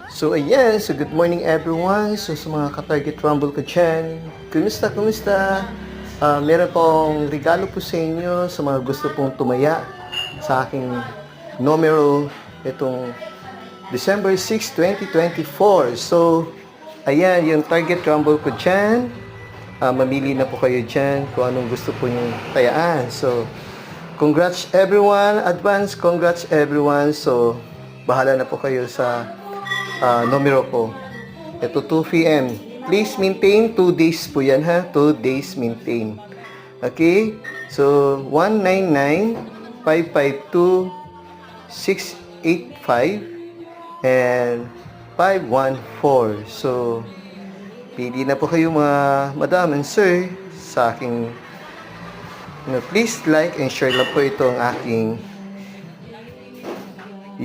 So ayan, so good morning everyone. So sa mga ka-target rumble ko dyan, kumusta? Meron pong regalo po sa inyo sa mga gusto pong tumaya sa aking numero itong December 6, 2024. So ayan, yung target rumble ko dyan. Mamili na po kayo dyan kung anong gusto po yung tayaan. So congrats everyone, advance congrats everyone. So bahala na po kayo sa numero ko. Ito 2 p.m. Please maintain 2 days po yan ha. 2 days maintain. Okay? So 199-552-685 and 514. So pili na po kayo mga madam and sir sa aking please like and share lang po ito ang aking